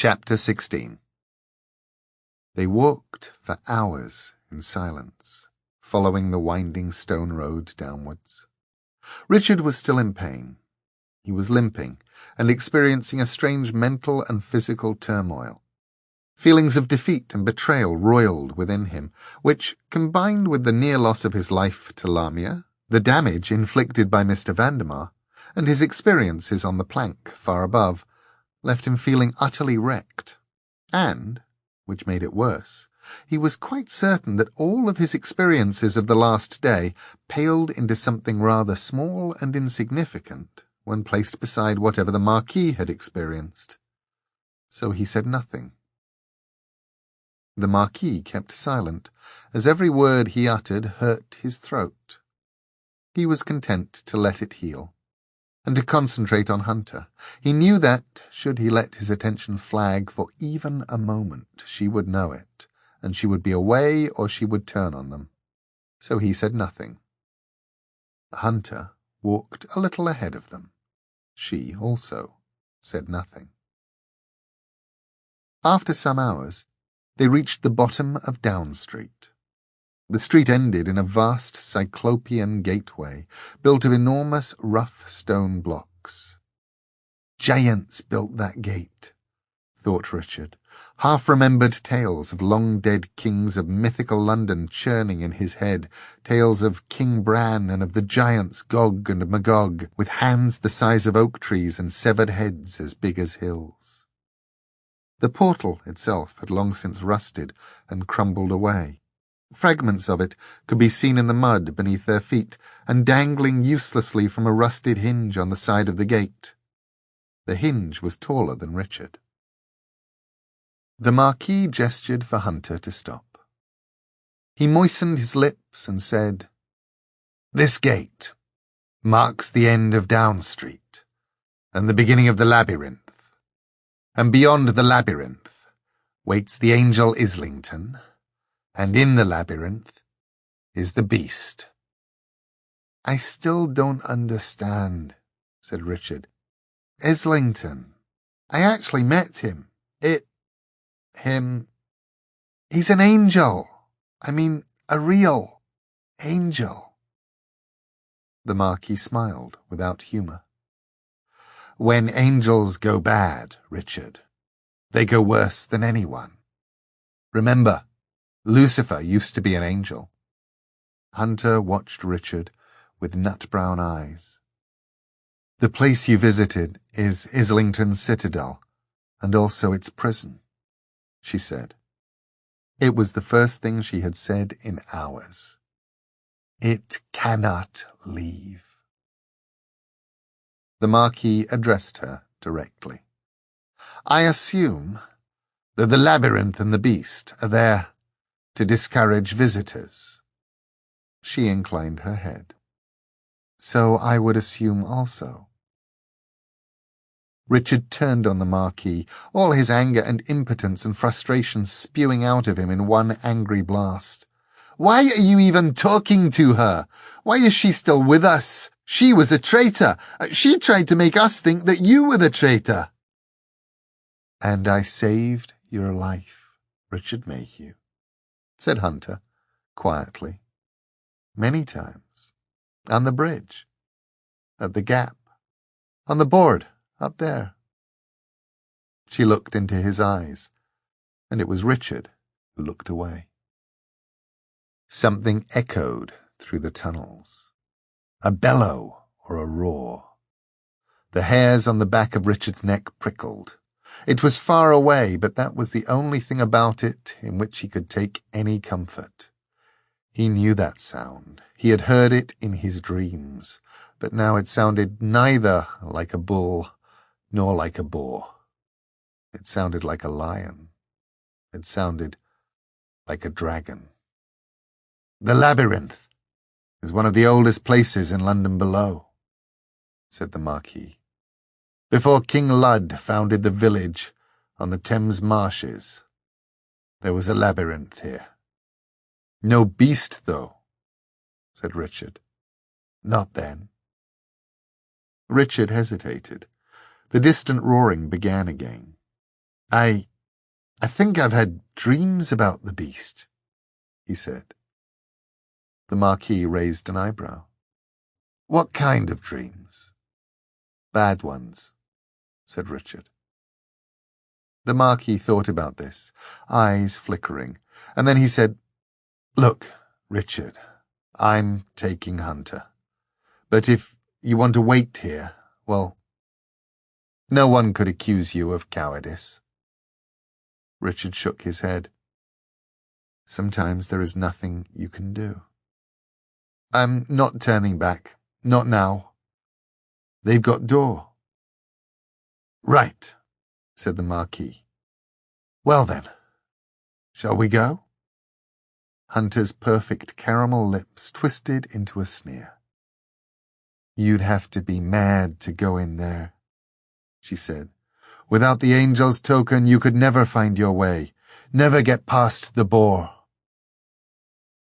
Chapter 16. They walked for hours in silence, following the winding stone road downwards. Richard was still in pain. He was limping and experiencing a strange mental and physical turmoil. Feelings of defeat and betrayal roiled within him, which, combined with the near loss of his life to Lamia, the damage inflicted by Mr. Vandermeer, and his experiences on the plank far above, left him feeling utterly wrecked. And, which made it worse, he was quite certain that all of his experiences of the last day paled into something rather small and insignificant when placed beside whatever the Marquis had experienced. So he said nothing. The Marquis kept silent, as every word he uttered hurt his throat. He was content to let it heal, and to concentrate on Hunter. He knew that, should he let his attention flag for even a moment, she would know it, and she would be away or she would turn on them. So he said nothing. Hunter walked a little ahead of them. She also said nothing. After some hours, they reached the bottom of Down Street. The street ended in a vast cyclopean gateway, built of enormous rough stone blocks. Giants built that gate, thought Richard, half-remembered tales of long-dead kings of mythical London churning in his head, tales of King Bran and of the giants Gog and Magog, with hands the size of oak trees and severed heads as big as hills. The portal itself had long since rusted and crumbled away. Fragments of it could be seen in the mud beneath their feet and dangling uselessly from a rusted hinge on the side of the gate. The hinge was taller than Richard. The Marquis gestured for Hunter to stop. He moistened his lips and said, "This gate marks the end of Down Street and the beginning of the labyrinth, and beyond the labyrinth waits the angel Islington, and in the labyrinth is the beast." "I still don't understand," said Richard. "Islington. I actually met him. He's an angel. I mean, a real angel." The Marquis smiled without humour. "When angels go bad, Richard, they go worse than anyone. Remember, Lucifer used to be an angel." Hunter watched Richard with nut-brown eyes. "The place you visited is Islington's citadel, and also its prison," she said. It was the first thing she had said in hours. "It cannot leave." The Marquis addressed her directly. "I assume that the labyrinth and the beast are there to discourage visitors." She inclined her head. "So I would assume also." Richard turned on the Marquis, all his anger and impotence and frustration spewing out of him in one angry blast. "Why are you even talking to her? Why is she still with us? She was a traitor. She tried to make us think that you were the traitor." "And I saved your life, Richard Mayhew," said Hunter, quietly. "Many times. On the bridge. At the gap. On the board, up there." She looked into his eyes, and it was Richard who looked away. Something echoed through the tunnels. A bellow or a roar. The hairs on the back of Richard's neck prickled. It was far away, but that was the only thing about it in which he could take any comfort. He knew that sound. He had heard it in his dreams, but now it sounded neither like a bull nor like a boar. It sounded like a lion. It sounded like a dragon. "The labyrinth is one of the oldest places in London below," said the Marquis. "Before King Lud founded the village on the Thames marshes, there was a labyrinth here." "No beast, though," said Richard. "Not then." Richard hesitated. The distant roaring began again. I think I've had dreams about the beast, he said. The Marquis raised an eyebrow. What kind of dreams? Bad ones, said Richard. The Marquis thought about this, eyes flickering, and then he said, Look, Richard, I'm taking Hunter. But if you want to wait here, well, no one could accuse you of cowardice. Richard shook his head. Sometimes there is nothing you can do. I'm not turning back. Not now. They've got door. Right, said the Marquis. Well then, shall we go? Hunter's perfect caramel lips twisted into a sneer. You'd have to be mad to go in there, she said. Without the angel's token, you could never find your way, never get past the boar.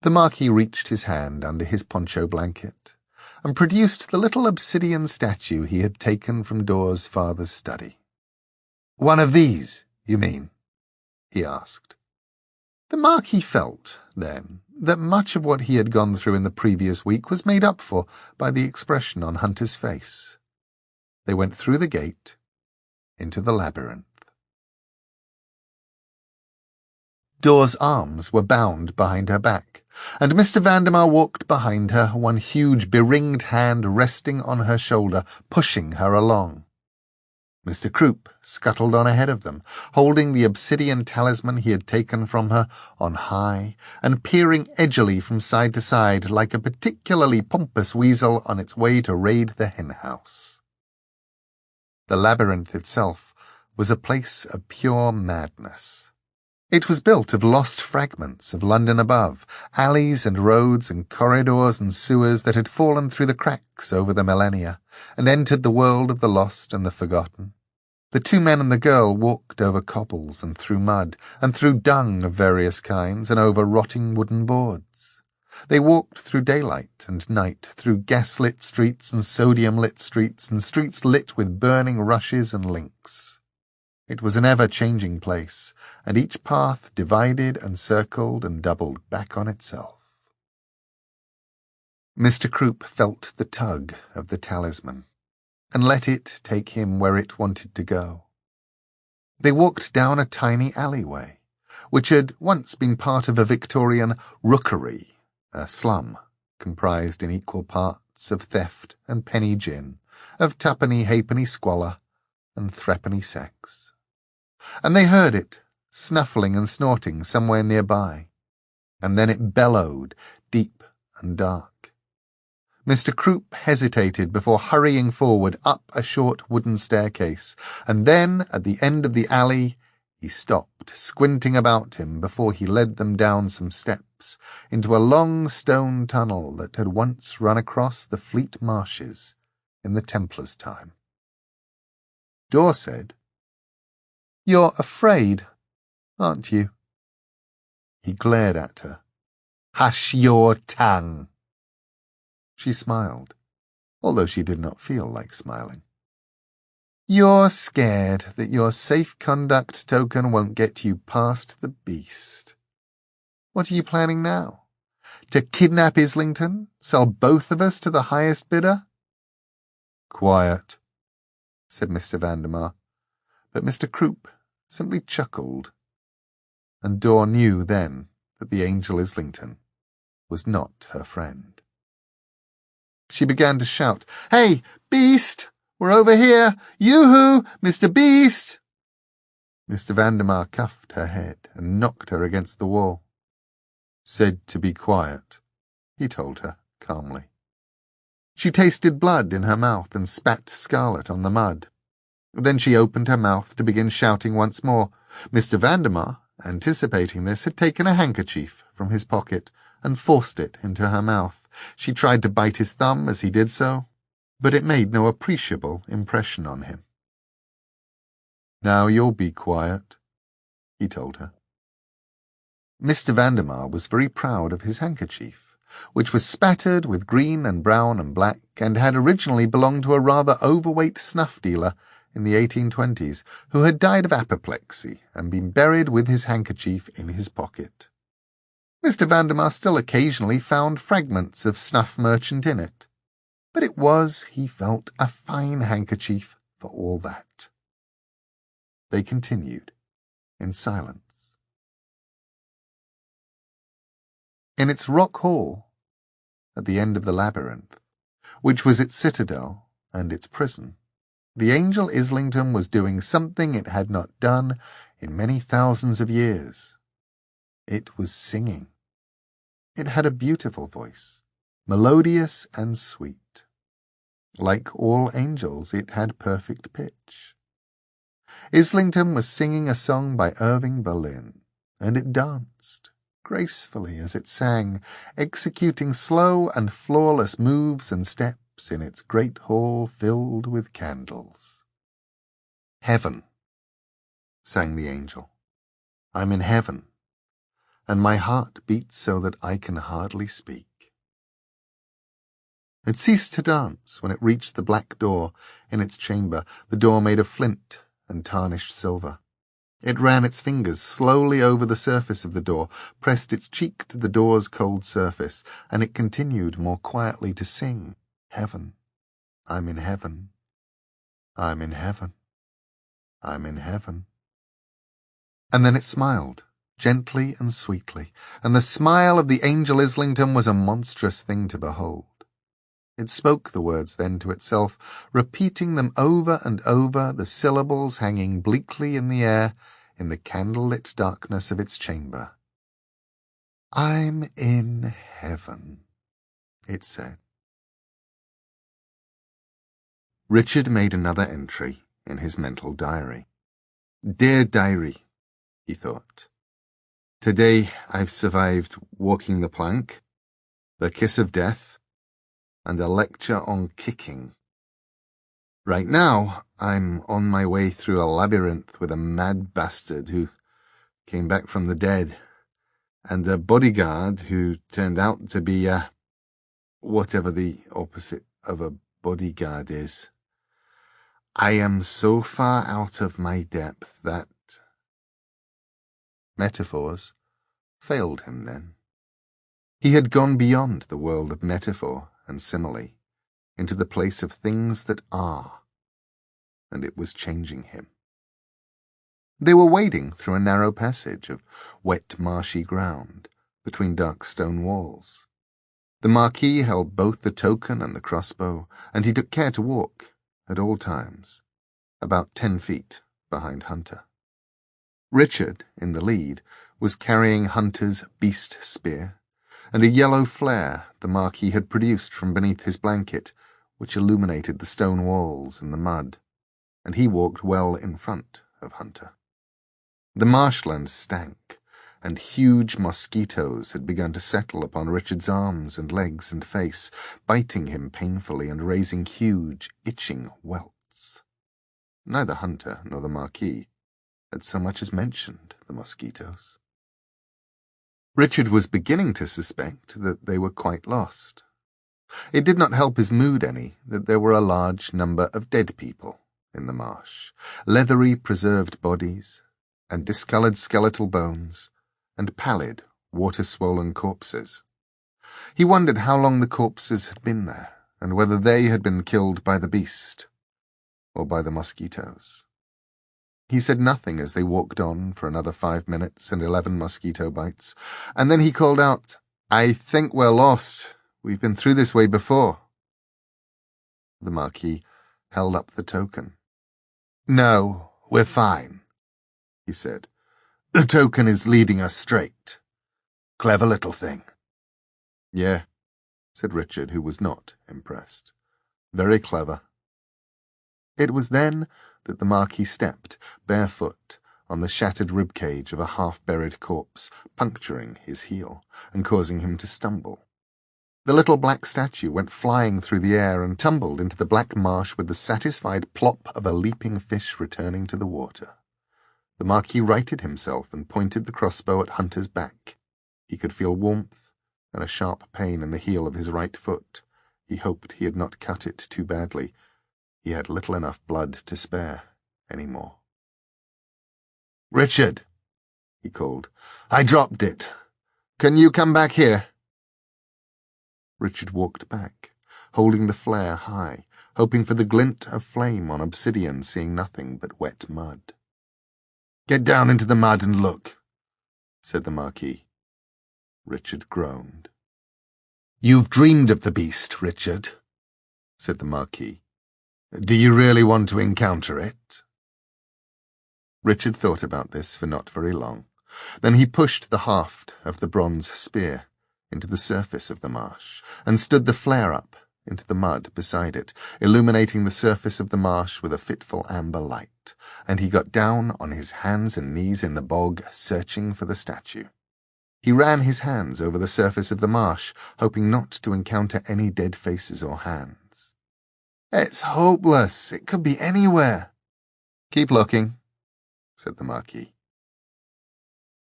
The Marquis reached his hand under his poncho blanket and produced the little obsidian statue he had taken from Dor's father's study. One of these, you mean? He asked. The Marquis felt, then, that much of what he had gone through in the previous week was made up for by the expression on Hunter's face. They went through the gate into the labyrinth. Dor's arms were bound behind her back, and Mr. Vandermeer walked behind her, one huge beringed hand resting on her shoulder, pushing her along. Mr. Croup scuttled on ahead of them, holding the obsidian talisman he had taken from her on high, and peering edgily from side to side like a particularly pompous weasel on its way to raid the hen-house. The labyrinth itself was a place of pure madness. It was built of lost fragments of London above, alleys and roads and corridors and sewers that had fallen through the cracks over the millennia, and entered the world of the lost and the forgotten. The two men and the girl walked over cobbles and through mud, and through dung of various kinds, and over rotting wooden boards. They walked through daylight and night, through gas-lit streets and sodium-lit streets, and streets lit with burning rushes and links. It was an ever-changing place, and each path divided and circled and doubled back on itself. Mr. Croup felt the tug of the talisman, and let it take him where it wanted to go. They walked down a tiny alleyway, which had once been part of a Victorian rookery, a slum comprised in equal parts of theft and penny gin, of twopenny halfpenny squalor and threepenny sex. And they heard it, snuffling and snorting somewhere nearby, and then it bellowed, deep and dark. Mr. Croup hesitated before hurrying forward up a short wooden staircase, and then, at the end of the alley, he stopped, squinting about him before he led them down some steps into a long stone tunnel that had once run across the Fleet marshes in the Templars' time. Dor said, "You're afraid, aren't you?" He glared at her. "Hush your tongue." She smiled, although she did not feel like smiling. "You're scared that your safe conduct token won't get you past the beast. What are you planning now? To kidnap Islington? Sell both of us to the highest bidder?" "Quiet," said Mr. Vandermeer, but Mr. Croup simply chuckled, and Dor knew then that the angel Islington was not her friend. She began to shout, "Hey, Beast! We're over here! Yoo-hoo, Mr. Beast!" Mr. Vandermeer cuffed her head and knocked her against the wall. "Said to be quiet," he told her calmly. She tasted blood in her mouth and spat scarlet on the mud. Then she opened her mouth to begin shouting once more. Mr. Vandermeer, anticipating this, had taken a handkerchief from his pocket and forced it into her mouth. She tried to bite his thumb as he did so, but it made no appreciable impression on him. "Now you'll be quiet," he told her. Mr. Vandermeer was very proud of his handkerchief, which was spattered with green and brown and black, and had originally belonged to a rather overweight snuff dealer in the 1820s who had died of apoplexy and been buried with his handkerchief in his pocket. Mr. Vandermeer still occasionally found fragments of snuff merchant in it, but it was, he felt, a fine handkerchief for all that. They continued in silence. In its rock hall, at the end of the labyrinth, which was its citadel and its prison, the angel Islington was doing something it had not done in many thousands of years. It was singing. It had a beautiful voice, melodious and sweet. Like all angels, it had perfect pitch. Islington was singing a song by Irving Berlin, and it danced gracefully as it sang, executing slow and flawless moves and steps in its great hall filled with candles. "Heaven," sang the angel. "I'm in heaven, and my heart beats so that I can hardly speak." It ceased to dance when it reached the black door in its chamber, the door made of flint and tarnished silver. It ran its fingers slowly over the surface of the door, pressed its cheek to the door's cold surface, and it continued more quietly to sing, "Heaven, I'm in heaven, I'm in heaven, I'm in heaven." And then it smiled, gently and sweetly, and the smile of the angel Islington was a monstrous thing to behold. It spoke the words then to itself, repeating them over and over, the syllables hanging bleakly in the air in the candle-lit darkness of its chamber. "I'm in heaven," it said. Richard made another entry in his mental diary. "Dear Diary," he thought. "Today I've survived walking the plank, the kiss of death, and a lecture on kicking. Right now, I'm on my way through a labyrinth with a mad bastard who came back from the dead, and a bodyguard who turned out to be whatever the opposite of a bodyguard is. I am so far out of my depth that—" Metaphors failed him then. He had gone beyond the world of metaphor and simile, into the place of things that are, and it was changing him. They were wading through a narrow passage of wet, marshy ground, between dark stone walls. The Marquis held both the token and the crossbow, and he took care to walk, at all times, about 10 feet behind Hunter. Richard, in the lead, was carrying Hunter's beast spear, and a yellow flare the Marquis had produced from beneath his blanket, which illuminated the stone walls and the mud, and he walked well in front of Hunter. The marshland stank, and huge mosquitoes had begun to settle upon Richard's arms and legs and face, biting him painfully and raising huge, itching welts. Neither Hunter nor the Marquis had so much as mentioned the mosquitoes. Richard was beginning to suspect that they were quite lost. It did not help his mood any that there were a large number of dead people in the marsh, leathery preserved bodies, and discoloured skeletal bones, and pallid, water-swollen corpses. He wondered how long the corpses had been there, and whether they had been killed by the beast, or by the mosquitoes. He said nothing as they walked on for another 5 minutes and 11 mosquito bites, and then he called out, "I think we're lost. We've been through this way before." The Marquis held up the token. "No, we're fine," he said. "The token is leading us straight. Clever little thing." "Yeah," said Richard, who was not impressed. "Very clever." It was then that the Marquis stepped, barefoot, on the shattered ribcage of a half-buried corpse, puncturing his heel, and causing him to stumble. The little black statue went flying through the air and tumbled into the black marsh with the satisfied plop of a leaping fish returning to the water. The Marquis righted himself and pointed the crossbow at Hunter's back. He could feel warmth and a sharp pain in the heel of his right foot. He hoped he had not cut it too badly. He had little enough blood to spare anymore. "Richard," he called, "I dropped it. Can you come back here?" Richard walked back, holding the flare high, hoping for the glint of flame on obsidian, seeing nothing but wet mud. "Get down into the mud and look," said the Marquis. Richard groaned. "You've dreamed of the beast, Richard," said the Marquis. "Do you really want to encounter it?" Richard thought about this for not very long. Then he pushed the haft of the bronze spear into the surface of the marsh, and stood the flare up into the mud beside it, illuminating the surface of the marsh with a fitful amber light, and he got down on his hands and knees in the bog, searching for the statue. He ran his hands over the surface of the marsh, hoping not to encounter any dead faces or hands. "It's hopeless. It could be anywhere." "Keep looking," said the Marquis.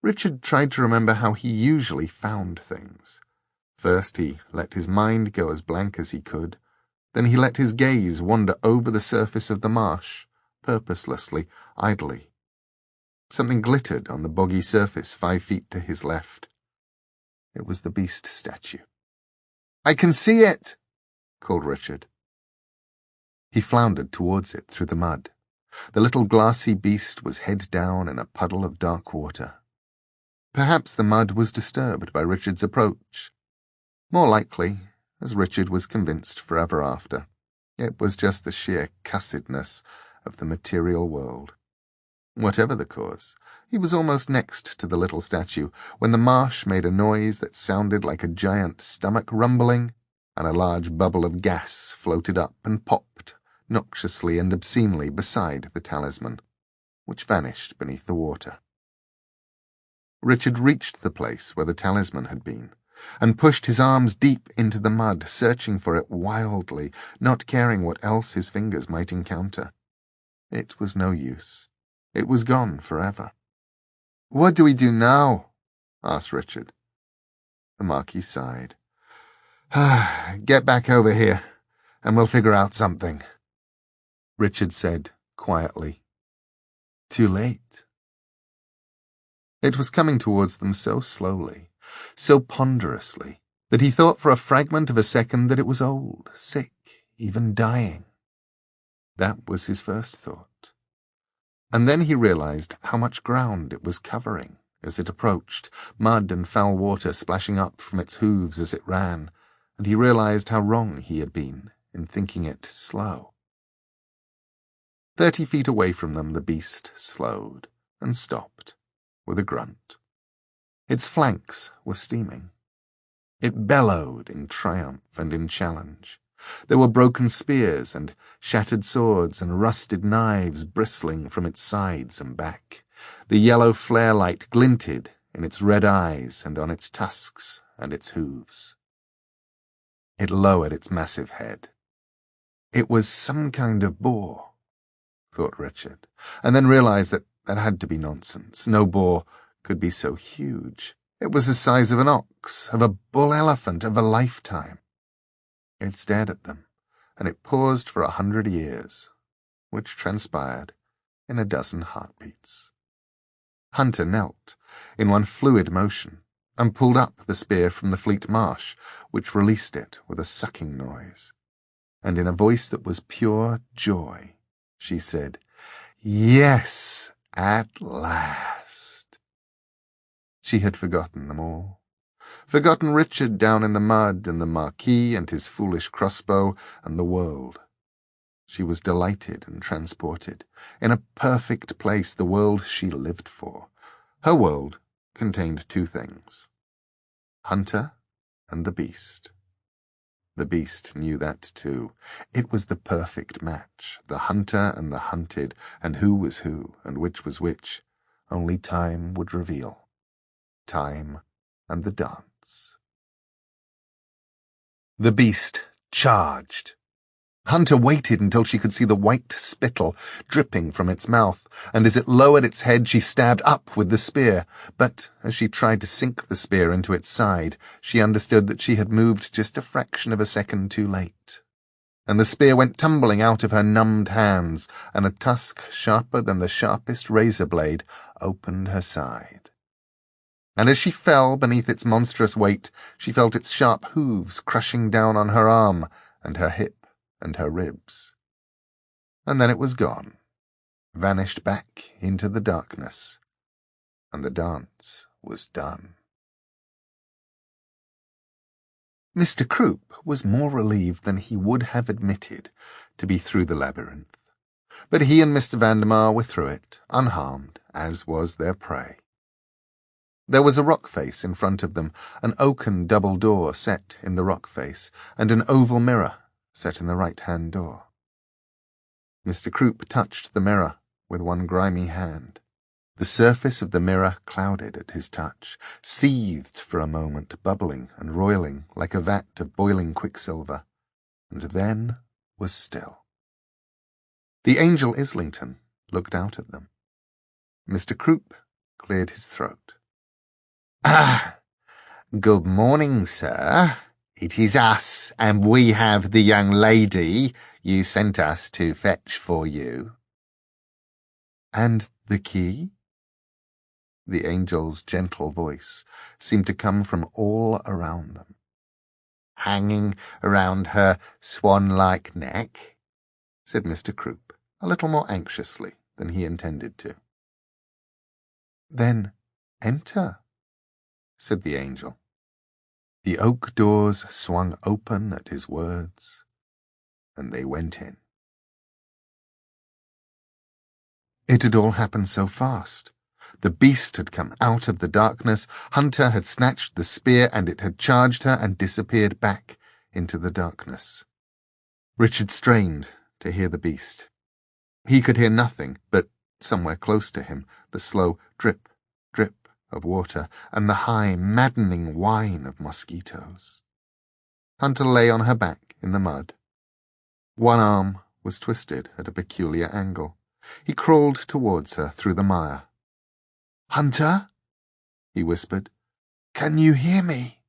Richard tried to remember how he usually found things. First he let his mind go as blank as he could, then he let his gaze wander over the surface of the marsh, purposelessly, idly. Something glittered on the boggy surface 5 feet to his left. It was the beast statue. "I can see it!" called Richard. He floundered towards it through the mud. The little glassy beast was head down in a puddle of dark water. Perhaps the mud was disturbed by Richard's approach. More likely, as Richard was convinced forever after, it was just the sheer cussedness of the material world. Whatever the cause, he was almost next to the little statue when the marsh made a noise that sounded like a giant stomach rumbling, and a large bubble of gas floated up and popped noxiously and obscenely beside the talisman, which vanished beneath the water. Richard reached the place where the talisman had been, and pushed his arms deep into the mud, searching for it wildly, not caring what else his fingers might encounter. It was no use. It was gone forever. "What do we do now?" asked Richard. The Marquis sighed. "Get back over here, and we'll figure out something." Richard said quietly, "Too late." It was coming towards them so slowly, so ponderously, that he thought for a fragment of a second that it was old, sick, even dying. That was his first thought. And then he realized how much ground it was covering as it approached, mud and foul water splashing up from its hooves as it ran, and he realized how wrong he had been in thinking it slow. 30 feet away from them the beast slowed and stopped with a grunt. Its flanks were steaming. It bellowed in triumph and in challenge. There were broken spears and shattered swords and rusted knives bristling from its sides and back. The yellow flare light glinted in its red eyes and on its tusks and its hooves. It lowered its massive head. It was some kind of boar, thought Richard, and then realized that had to be nonsense. No boar could be so huge. It was the size of an ox, of a bull elephant, of a lifetime. It stared at them, and it paused for 100 years, which transpired in a dozen heartbeats. Hunter knelt, in one fluid motion, and pulled up the spear from the fleet marsh, which released it with a sucking noise. And in a voice that was pure joy, she said, "Yes, at last." She had forgotten them all. Forgotten Richard down in the mud, and the Marquis and his foolish crossbow, and the world. She was delighted and transported, in a perfect place, the world she lived for. Her world contained 2 things: Hunter and the beast. The beast knew that too. It was the perfect match, the hunter and the hunted, and who was who, and which was which. Only time would reveal. Time and the dance. The beast charged. Hunter waited until she could see the white spittle dripping from its mouth, and as it lowered its head she stabbed up with the spear. But as she tried to sink the spear into its side, she understood that she had moved just a fraction of a second too late. and the spear went tumbling out of her numbed hands, and a tusk sharper than the sharpest razor blade opened her side. And as she fell beneath its monstrous weight, she felt its sharp hooves crushing down on her arm and her hip and her ribs. And then it was gone, vanished back into the darkness, and the dance was done. Mr. Croup was more relieved than he would have admitted to be through the labyrinth, but he and Mr. Vandermeer were through it, unharmed, as was their prey. There was a rock face in front of them, an oaken double door set in the rock face, and an oval mirror set in the right-hand door. Mr. Croup touched the mirror with one grimy hand. The surface of the mirror clouded at his touch, seethed for a moment, bubbling and roiling like a vat of boiling quicksilver, and then was still. The angel Islington looked out at them. Mr. Croup cleared his throat. "Ah, good morning, sir. It is us, and we have the young lady you sent us to fetch for you." "And the key?" The angel's gentle voice seemed to come from all around them. "Hanging around her swan-like neck," said Mr. Croup, a little more anxiously than he intended to. "Then enter," said the angel. The oak doors swung open at his words, and they went in. It had all happened so fast. The beast had come out of the darkness, Hunter had snatched the spear, and it had charged her and disappeared back into the darkness. Richard strained to hear the beast. He could hear nothing, but somewhere close to him, the slow drip, drip of water, and the high, maddening whine of mosquitoes. Hunter lay on her back in the mud. One arm was twisted at a peculiar angle. He crawled towards her through the mire. "Hunter?" he whispered. "Can you hear me?"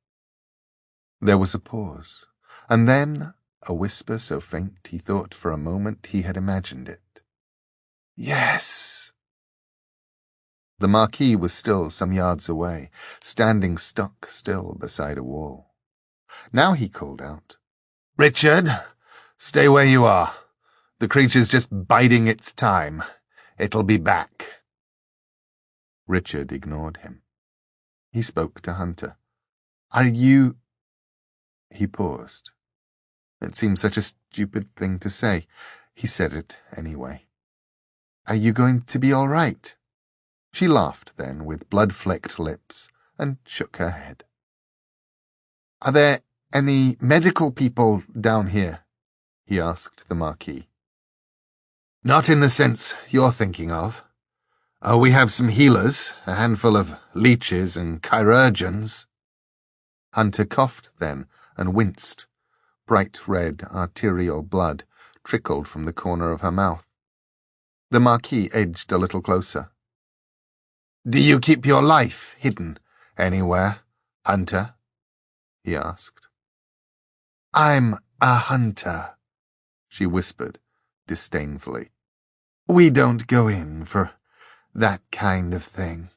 There was a pause, and then a whisper so faint he thought for a moment he had imagined it. "Yes." The Marquis was still some yards away, standing stock still beside a wall. Now he called out, "Richard, stay where you are. The creature's just biding its time. It'll be back." Richard ignored him. He spoke to Hunter. "Are you—" He paused. It seemed such a stupid thing to say. He said it anyway. "Are you going to be all right?" She laughed then, with blood-flecked lips, and shook her head. "Are there any medical people down here?" he asked the Marquis. "Not in the sense you're thinking of. We have some healers, a handful of leeches and chirurgeons." Hunter coughed then and winced. Bright red arterial blood trickled from the corner of her mouth. The Marquis edged a little closer. "Do you keep your life hidden anywhere, Hunter?" he asked. "I'm a hunter," she whispered disdainfully. "We don't go in for that kind of thing."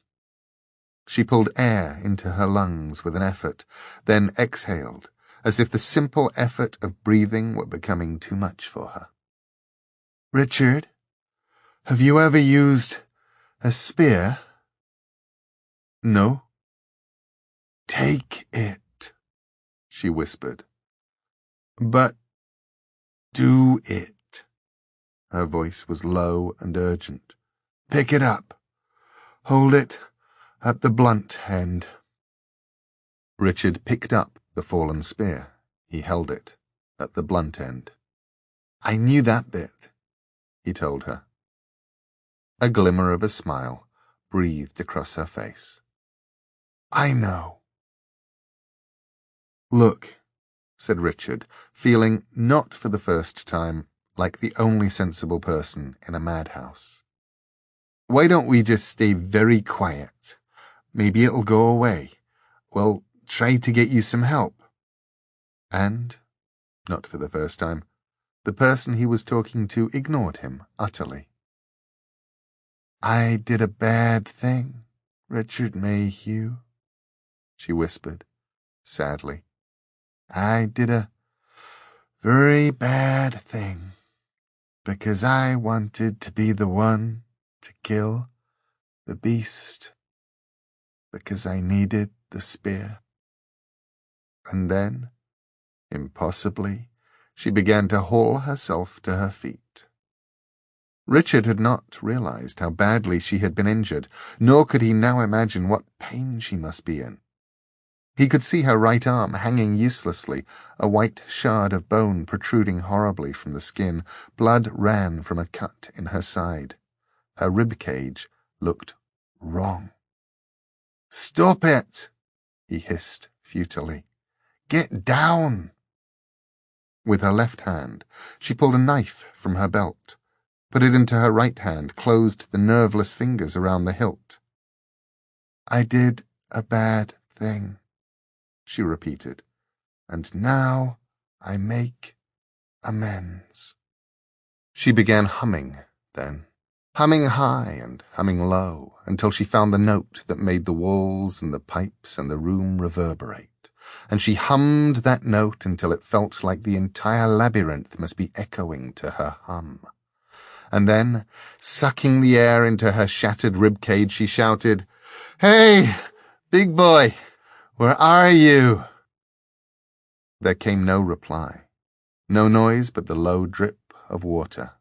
She pulled air into her lungs with an effort, then exhaled, as if the simple effort of breathing were becoming too much for her. "Richard, have you ever used a spear?" "No." "Take it," she whispered. "But do it." Her voice was low and urgent. "Pick it up. Hold it at the blunt end." Richard picked up the fallen spear. He held it at the blunt end. "I knew that bit," he told her. A glimmer of a smile breathed across her face. "I know." "Look," said Richard, feeling, not for the first time, like the only sensible person in a madhouse. "Why don't we just stay very quiet? Maybe it'll go away. We'll try to get you some help." And, not for the first time, The person he was talking to ignored him utterly. "I did a bad thing, Richard Mayhew," she whispered, sadly. "I did a very bad thing, because I wanted to be the one to kill the beast, because I needed the spear." And then, impossibly, she began to haul herself to her feet. Richard had not realized how badly she had been injured, nor could he now imagine what pain she must be in. He could see her right arm hanging uselessly, a white shard of bone protruding horribly from the skin. Blood ran from a cut in her side. Her rib cage looked wrong. "Stop it!" he hissed futilely. "Get down!" With her left hand, she pulled a knife from her belt, put it into her right hand, closed the nerveless fingers around the hilt. "I did a bad thing," she repeated, "and now I make amends." She began humming, then, humming high and humming low, until she found the note that made the walls and the pipes and the room reverberate, and she hummed that note until it felt like the entire labyrinth must be echoing to her hum. And then, sucking the air into her shattered ribcage, she shouted, "Hey, big boy, where are you?" There came no reply, no noise but the low drip of water.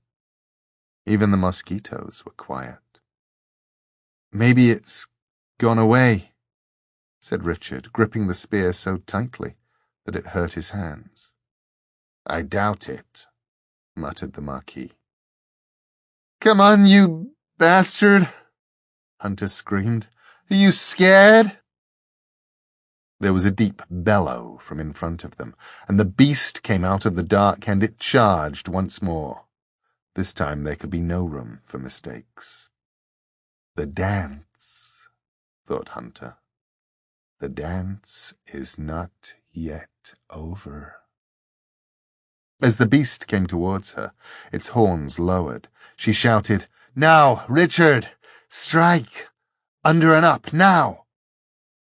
Even the mosquitoes were quiet. "Maybe it's gone away," said Richard, gripping the spear so tightly that it hurt his hands. "I doubt it," muttered the Marquis. "Come on, you bastard!" Hunter screamed. "Are you scared?" There was a deep bellow from in front of them, and the beast came out of the dark, and it charged once more. This time there could be no room for mistakes. "The dance," thought Hunter. "The dance is not yet over." As the beast came towards her, its horns lowered, she shouted, "Now, Richard! Strike! Under and up, now!"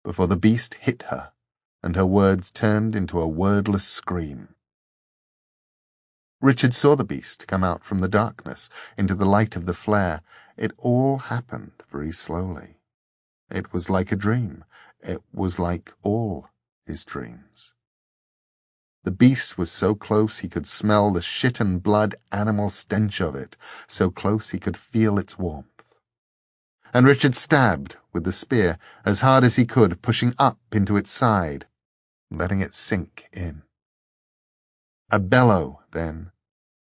before the beast hit her, and her words turned into a wordless scream. Richard saw the beast come out from the darkness into the light of the flare. It all happened very slowly. It was like a dream. It was like all his dreams. The beast was so close he could smell the shit and blood animal stench of it, so close he could feel its warmth. And Richard stabbed with the spear as hard as he could, pushing up into its side, letting it sink in. A bellow, then,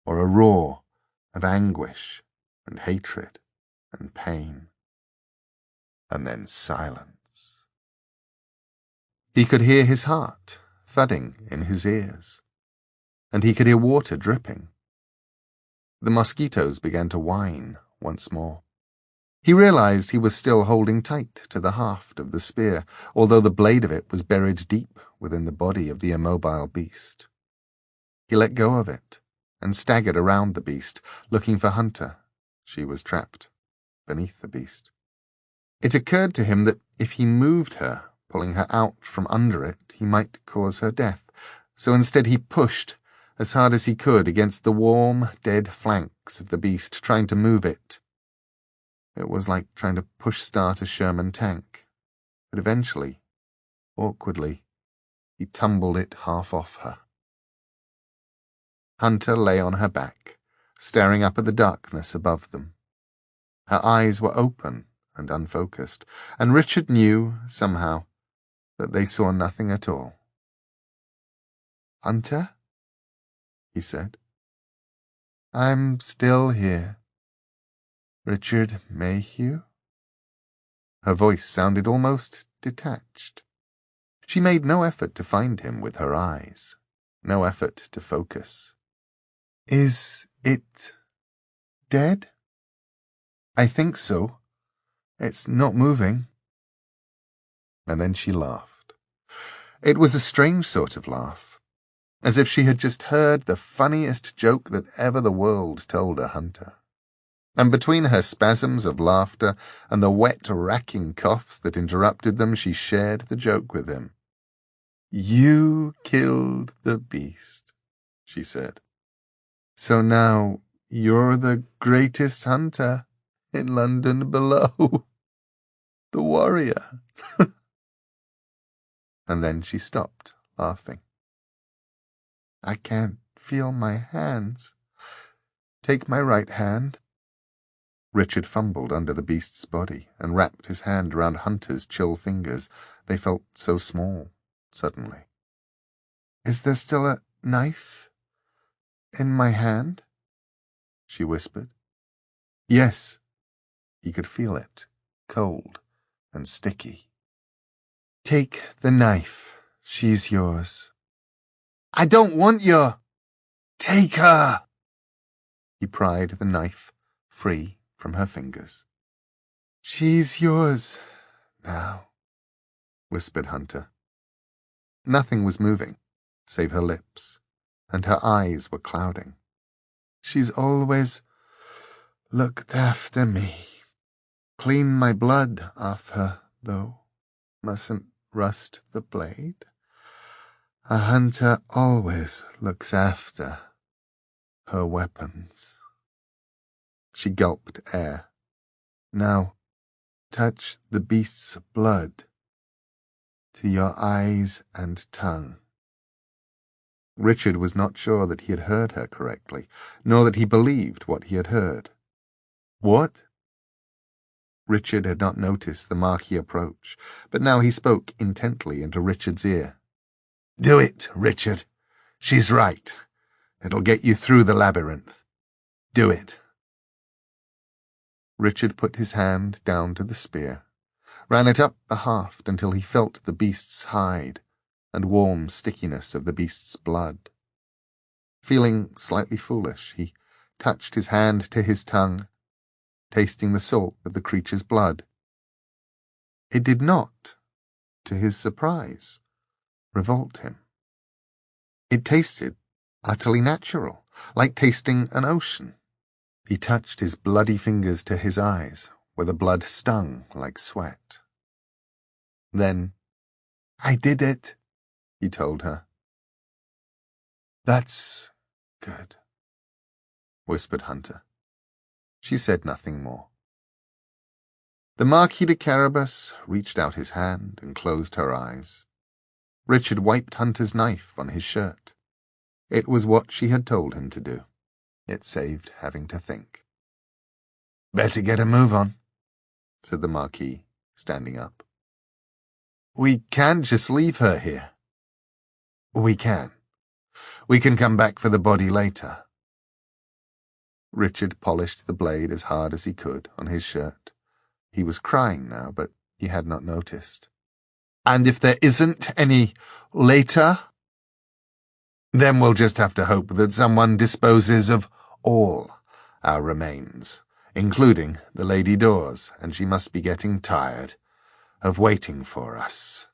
or a roar of anguish and hatred and pain. And then silence. He could hear his heart thudding in his ears, and he could hear water dripping. The mosquitoes began to whine once more. He realized he was still holding tight to the haft of the spear, although the blade of it was buried deep within the body of the immobile beast. He let go of it and staggered around the beast, looking for Hunter. She was trapped beneath the beast. It occurred to him that if he moved her, pulling her out from under it, he might cause her death, so instead he pushed as hard as he could against the warm, dead flanks of the beast, trying to move it. It was like trying to push-start a Sherman tank, but eventually, awkwardly, he tumbled it half off her. Hunter lay on her back, staring up at the darkness above them. Her eyes were open and unfocused, and Richard knew, somehow, that they saw nothing at all. "Hunter?" he said. "I'm still here. Richard Mayhew?" Her voice sounded almost detached. She made no effort to find him with her eyes, no effort to focus. "Is it dead?" "I think so. It's not moving." And then she laughed. It was a strange sort of laugh. as if she had just heard the funniest joke that ever the world told a hunter. And between her spasms of laughter and the wet, racking coughs that interrupted them, she shared the joke with him. "You killed the beast," she said. "So now you're the greatest hunter in London below. The warrior." And then she stopped, laughing. "I can't feel my hands. Take my right hand." Richard fumbled under the beast's body and wrapped his hand around Hunter's chill fingers. They felt so small, suddenly. "Is there still a knife in my hand?" she whispered. Yes. He could feel it, cold and sticky. "Take the knife. She's yours." "I don't want your—" "Take her!" He pried the knife free from her fingers. "She's yours now," whispered Hunter. Nothing was moving, save her lips, and her eyes were clouding. "She's always looked after me. Clean my blood off her, though. Mustn't rust the blade. A hunter always looks after her weapons." She gulped air. "Now, touch the beast's blood to your eyes and tongue." Richard was not sure that he had heard her correctly, nor that he believed what he had heard. "What?" Richard had not noticed the Marquis approach, but now he spoke intently into Richard's ear. "Do it, Richard. She's right. It'll get you through the labyrinth. Do it." Richard put his hand down to the spear, ran it up the haft until he felt the beast's hide and warm stickiness of the beast's blood. Feeling slightly foolish, he touched his hand to his tongue, tasting the salt of the creature's blood. It did not, to his surprise, revolt him. It tasted utterly natural, like tasting an ocean. He touched his bloody fingers to his eyes, where the blood stung like sweat. Then, "I did it," he told her. "That's good," whispered Hunter. She said nothing more. The Marquis de Carabas reached out his hand and closed her eyes. Richard wiped Hunter's knife on his shirt. It was what she had told him to do. It saved having to think. "Better get a move on," said the Marquis, standing up. "We can't just leave her here." "We can. We can come back for the body later." Richard polished the blade as hard as he could on his shirt. He was crying now, but he had not noticed. "And if there isn't any later, then we'll just have to hope that someone disposes of all our remains, including the Lady Dawes, and she must be getting tired of waiting for us."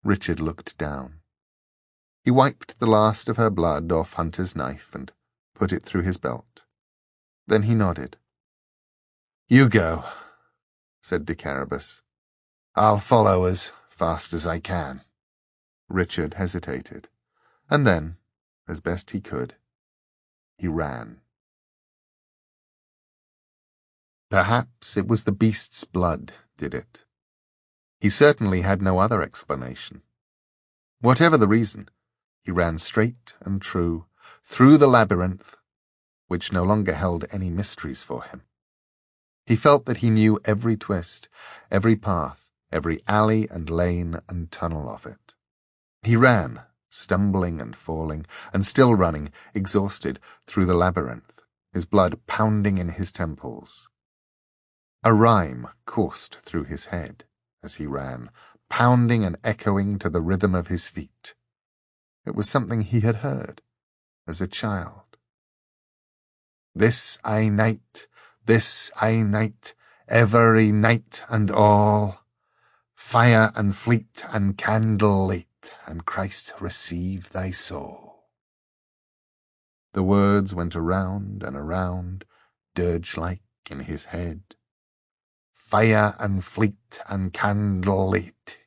Richard looked down. He wiped the last of her blood off Hunter's knife and put it through his belt. Then he nodded. "You go," said de Carabas. "I'll follow as fast as I can." Richard hesitated, and then, as best he could, he ran. Perhaps it was the beast's blood did it. He certainly had no other explanation. Whatever the reason, he ran straight and true through the labyrinth, which no longer held any mysteries for him. He felt that he knew every twist, every path, every alley and lane and tunnel of it. He ran, stumbling and falling, and still running, exhausted, through the labyrinth, his blood pounding in his temples. A rhyme coursed through his head as he ran, pounding and echoing to the rhythm of his feet. It was something he had heard as a child. "This I night, every night and all, fire and fleet and candle late. and Christ receive thy soul." The words went around and around, dirge-like in his head. Fire and fleet and candle lit.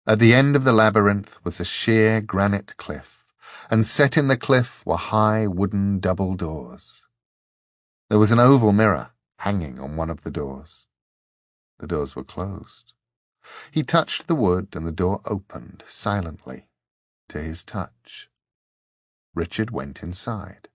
At the end of the labyrinth was a sheer granite cliff, and set in the cliff were high wooden double doors. There was an oval mirror hanging on one of the doors. The doors were closed. He touched the wood, and the door opened silently to his touch. Richard went inside.